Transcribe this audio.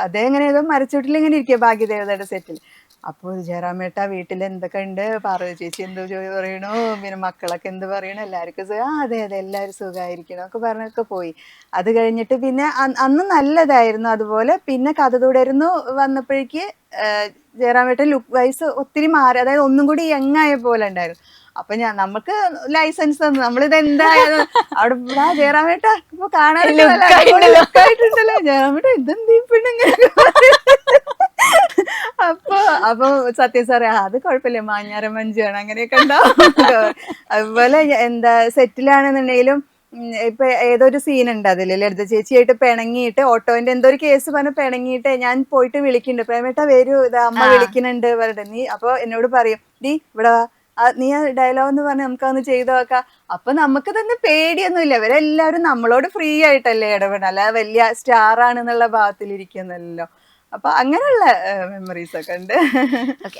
അതെങ്ങനെ ഏതോ മരച്ചോട്ടിൽ ഇങ്ങനെ ഇരിക്കുക ഭാഗ്യദേവതയുടെ സെറ്റിൽ. അപ്പോൾ ജയറാമേട്ട വീട്ടിൽ എന്തൊക്കെ ഉണ്ട്, പാർവതി ചേച്ചി എന്തോ പറയണു, പിന്നെ മക്കളൊക്കെ എന്ത് പറയണു, എല്ലാവർക്കും സുഖം, അതെ അതെ എല്ലാവരും സുഖമായിരിക്കണം ഒക്കെ പറഞ്ഞൊക്കെ പോയി. അത് കഴിഞ്ഞിട്ട് പിന്നെ അന്ന് നല്ലതായിരുന്നു. അതുപോലെ പിന്നെ കഥ തുടരുന്നു വന്നപ്പോഴേക്ക് ജയറാമേട്ടൻ ലുക്ക് വൈസ് ഒത്തിരി മാറി, അതായത് ഒന്നും കൂടി യങ്ങായ പോലെ ഉണ്ടായിരുന്നു. അപ്പൊ നമുക്ക് ലൈസൻസ് തന്നു, നമ്മളിത് എന്തായാലും അവിടെ ജയറാമേട്ട ഇപ്പൊ കാണാനൊക്കെ ലുക്കായിട്ടുണ്ടല്ലോ, ജയറാമേട്ട ഇതെന്ത് പെണ്ണിങ്ങനെ. അപ്പൊ സത്യം സാറേ അത് കുഴപ്പമില്ല, മാഞ്ഞാരം മഞ്ചാണ് അങ്ങനെയൊക്കെ ഉണ്ടാവും. അതുപോലെ എന്താ സെറ്റിലാണെന്നുണ്ടെങ്കിലും ഇപ്പൊ ഏതൊരു സീൻ ഉണ്ട് അതില് ലളിത ചേച്ചിയായിട്ട് പിണങ്ങിയിട്ട് ഓട്ടോന്റെ എന്തോ ഒരു കേസ് പറഞ്ഞ് പിണങ്ങിയിട്ട് ഞാൻ പോയിട്ട് വിളിക്കുന്നുണ്ട്, പ്രേമേട്ട വരൂ ഇത് അമ്മ വിളിക്കുന്നുണ്ട് പറഞ്ഞിട്ട്. നീ അപ്പൊ എന്നോട് പറയും നീ ഇവിടെ നീ ആ ഡയലോഗ് എന്ന് പറഞ്ഞ് നമുക്കതൊന്ന് ചെയ്തു നോക്കാം. അപ്പൊ നമുക്ക് തന്നെ പേടിയൊന്നുമില്ല, ഇവരെല്ലാവരും നമ്മളോട് ഫ്രീ ആയിട്ടല്ലേ ഇടപെടണം, അല്ല വലിയ സ്റ്റാർ ആണെന്നുള്ള ഭാവത്തിലിരിക്കുന്നല്ലോ. അപ്പൊ അങ്ങനെയുള്ള മെമ്മറീസ് ഒക്കെ ഉണ്ട്.